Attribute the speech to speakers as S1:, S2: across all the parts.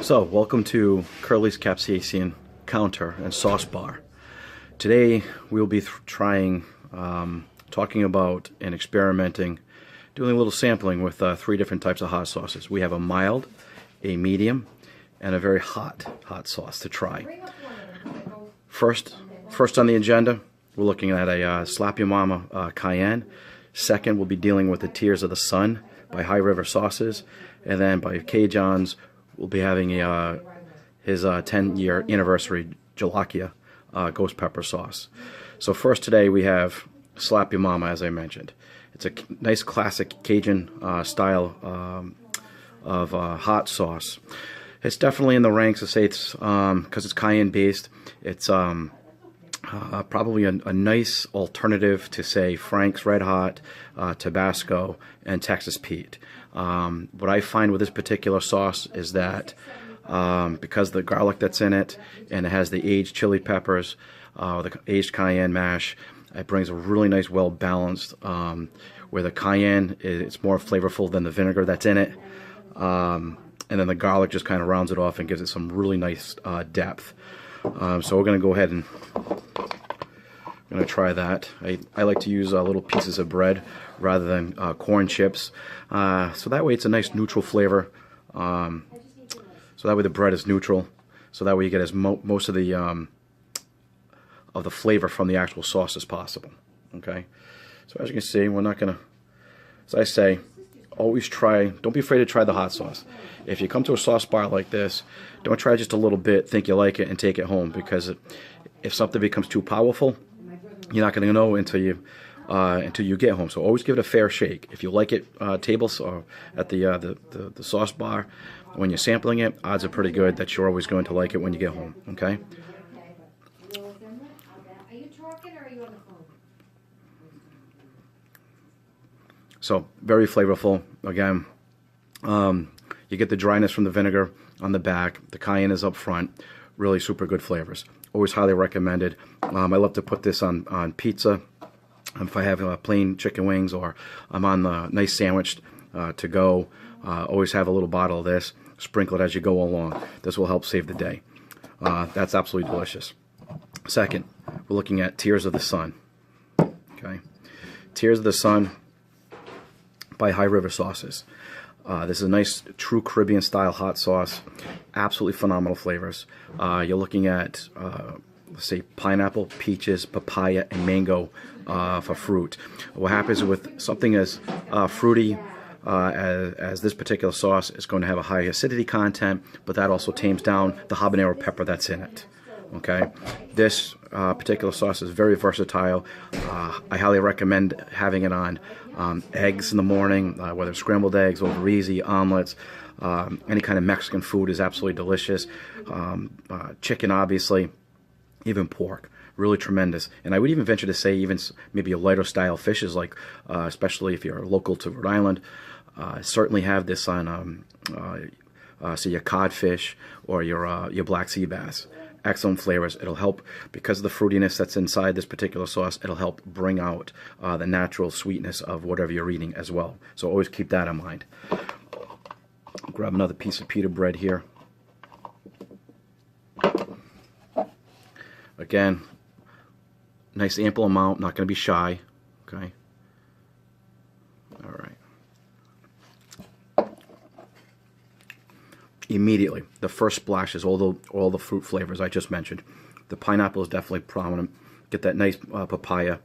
S1: So, welcome to Curly's Capsaicin counter and sauce bar. Today we will be trying, talking about and experimenting, doing a little sampling with 3 different types of hot sauces. We have a mild, a medium, and a very hot sauce to try. First on the agenda, we're looking at a Slap Your Mama Cayenne. Second, we'll be dealing with the Tears of the Sun by High River Sauces, and then by Cajun's, we'll be having his 10-year anniversary Jolokia ghost pepper sauce. So first today we have Slap Your Mama, as I mentioned. It's a nice classic Cajun style of hot sauce. It's definitely in the ranks. I say it's because it's cayenne based. It's probably a nice alternative to, say, Frank's Red Hot, Tabasco, and Texas Pete. What I find with this particular sauce is that because of the garlic that's in it, and it has the aged chili peppers, the aged cayenne mash, it brings a really nice, well-balanced, where the cayenne is more flavorful than the vinegar that's in it, and then the garlic just kind of rounds it off and gives it some really nice depth. So we're going to go ahead and try that. I like to use little pieces of bread rather than corn chips, so that way it's a nice neutral flavor. So that way the bread is neutral, so that way you get as most of the flavor from the actual sauce as possible. Okay, so as you can see, we're not gonna, as I say, always try, don't be afraid to try the hot sauce. If you come to a sauce bar like this, don't try just a little bit, think you like it, and take it home, because if something becomes too powerful, you're not going to know until you get home. So always give it a fair shake. If you like it tables or at the sauce bar, when you're sampling it, odds are pretty good that you're always going to like it when you get home. Okay. So very flavorful. Again, you get the dryness from the vinegar on the back. The cayenne is up front. Really super good flavors. Always highly recommended. I love to put this on pizza. If I have plain chicken wings, or I'm on the nice sandwich to go, always have a little bottle of this. Sprinkle it as you go along. This will help save the day. That's absolutely delicious. Second, we're looking at Tears of the Sun. Okay, Tears of the Sun by High River Sauces. This is a nice, true Caribbean style hot sauce. Absolutely phenomenal flavors. You're looking at, let's say, pineapple, peaches, papaya, and mango for fruit. What happens with something as fruity as this particular sauce is going to have a high acidity content, but that also tames down the habanero pepper that's in it. Okay, this particular sauce is very versatile. I highly recommend having it on eggs in the morning, whether it's scrambled eggs, over easy, omelets, any kind of Mexican food is absolutely delicious. Chicken, obviously, even pork, really tremendous. And I would even venture to say even maybe a lighter style fishes, like especially if you're local to Rhode Island, certainly have this on say your codfish or your black sea bass. Excellent flavors. It'll help, because of the fruitiness that's inside this particular sauce, it'll help bring out the natural sweetness of whatever you're eating as well. So always keep that in mind. Grab another piece of pita bread here. Again, nice ample amount, not going to be shy. Okay. All right. Immediately, the first splash is all the fruit flavors I just mentioned. The pineapple is definitely prominent. Get that nice papaya,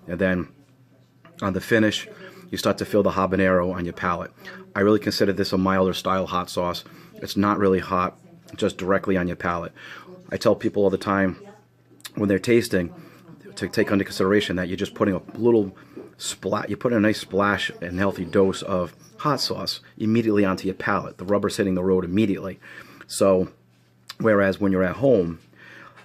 S1: and then on the finish, you start to feel the habanero on your palate. I really consider this a milder style hot sauce. It's not really hot, just directly on your palate. I tell people all the time when they're tasting to take under consideration that you're just putting a little splat, you put a nice splash and healthy dose of hot sauce immediately onto your palate. The rubber's hitting the road immediately. So, whereas when you're at home,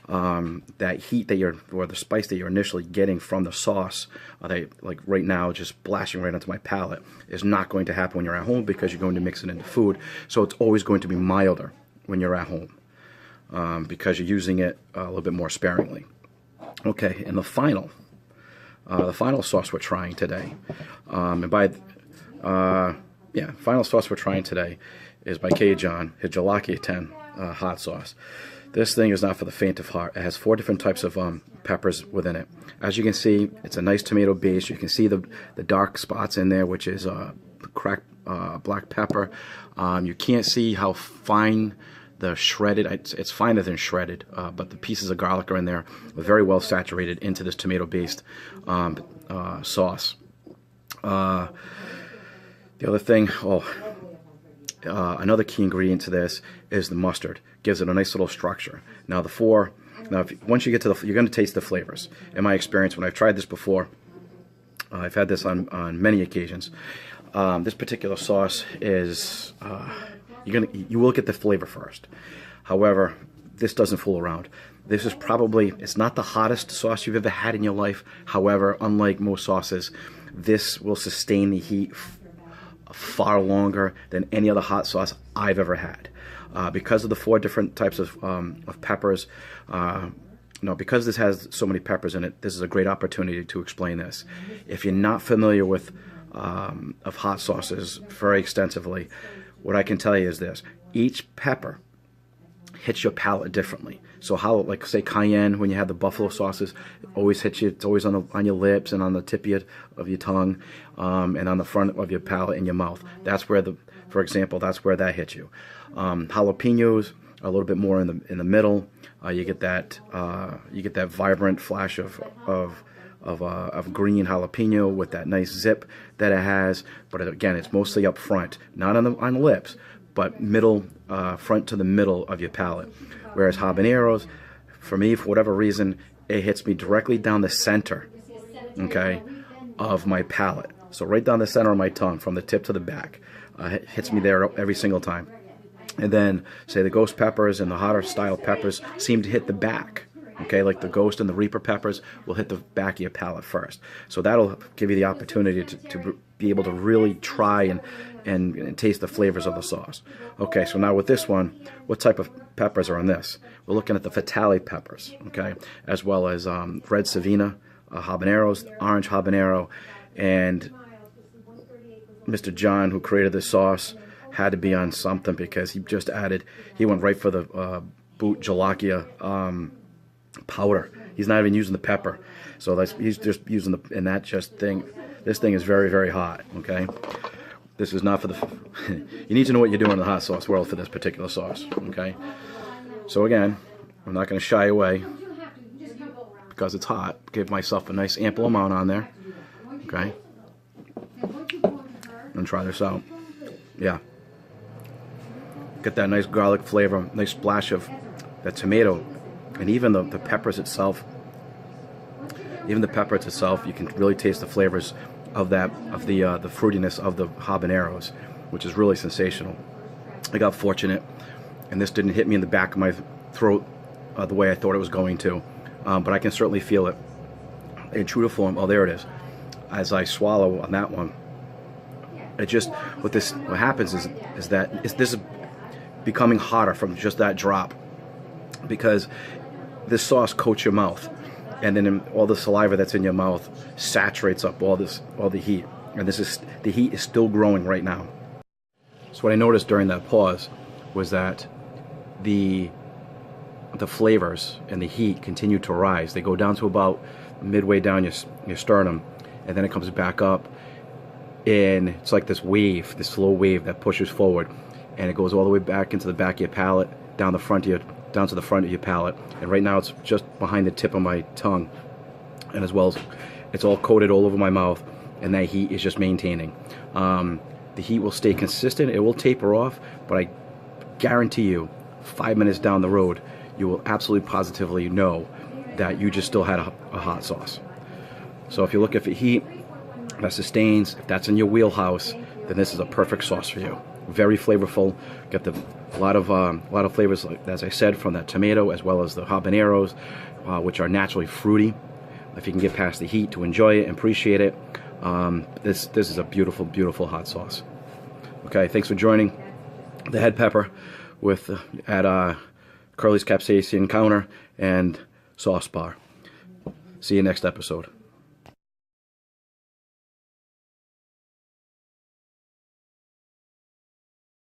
S1: that heat or the spice that you're initially getting from the sauce, like right now, just splashing right onto my palate, is not going to happen when you're at home, because you're going to mix it into food. So it's always going to be milder when you're at home, because you're using it a little bit more sparingly. Okay, and the final sauce we're trying today, final sauce we're trying today is by Cajun, his Jolokia 10. hot sauce. This thing is not for the faint of heart. It has 4 different types of peppers within it. As you can see, it's a nice tomato base. You can see the dark spots in there, which is cracked black pepper. You can't see how fine the shredded, it's finer than shredded, but the pieces of garlic are in there, very well saturated into this tomato-based sauce. The other thing, another key ingredient to this is the mustard. Gives it a nice little structure. Now once you get to you're going to taste the flavors. In my experience, when I've tried this before, I've had this on many occasions. This particular sauce is you will get the flavor first. However, this doesn't fool around. This is it's not the hottest sauce you've ever had in your life. However, unlike most sauces, this will sustain the heat far longer than any other hot sauce I've ever had. Because of the 4 different types of peppers, because this has so many peppers in it, this is a great opportunity to explain this. If you're not familiar with of hot sauces very extensively, what I can tell you is this: each pepper hits your palate differently. So how, like say cayenne, when you have the buffalo sauces, it always hits you. It's always on your lips and on the tip of your tongue, and on the front of your palate and your mouth. That's where for example, that's where that hits you. Jalapenos are a little bit more in the middle. You get that vibrant flash of green jalapeno with that nice zip that it has. But again, it's mostly up front, not on the lips, but middle, front to the middle of your palate. Whereas habaneros, for me, for whatever reason, it hits me directly down the center, okay, of my palate. So right down the center of my tongue, from the tip to the back, it hits me there every single time. And then, say the ghost peppers and the hotter style peppers seem to hit the back. Okay, like the ghost and the reaper peppers will hit the back of your palate first. So that'll give you the opportunity to be able to really try and taste the flavors of the sauce. Okay, so now with this one, what type of peppers are on this? We're looking at the Fatale peppers, okay, as well as red Savina habaneros, orange habanero, and Mr. John, who created this sauce, had to be on something because he went right for the boot Jolokia powder. He's not even using the pepper, so he's just using this thing is very, very hot. Okay, this is not for you need to know what you're doing in the hot sauce world for this particular sauce. Okay, so again, I'm not going to shy away because it's hot. Give myself a nice ample amount on there. Okay, and try this out. Yeah, get that nice garlic flavor, nice splash of that tomato. And even the peppers itself, you can really taste the flavors of the fruitiness of the habaneros, which is really sensational. I got fortunate, and this didn't hit me in the back of my throat the way I thought it was going to, but I can certainly feel it in true to form. Oh, there it is. As I swallow on that one, what happens is that this is becoming hotter from just that drop, because this sauce coats your mouth, and then all the saliva that's in your mouth saturates up all the heat, and the heat is still growing right now. So what I noticed during that pause was that the flavors and the heat continue to rise. They go down to about midway down your sternum, and then it comes back up, and it's like this wave, this slow wave that pushes forward, and it goes all the way back into the back of your palate, down to the front of your palate, and right now it's just behind the tip of my tongue, and as well as it's all coated all over my mouth, and that heat is just maintaining. The heat will stay consistent. It will taper off, but I guarantee you 5 minutes down the road you will absolutely positively know that you just still had a hot sauce. So if you're looking for heat that sustains, if that's in your wheelhouse, then this is a perfect sauce for you. Very flavorful. Got a lot of flavors, as I said, from that tomato, as well as the habaneros, which are naturally fruity. If you can get past the heat to enjoy it and appreciate it, this is a beautiful, beautiful hot sauce. Okay, thanks for joining the Head Pepper at Curly's Capsaicin Counter and Sauce Bar. See you next episode.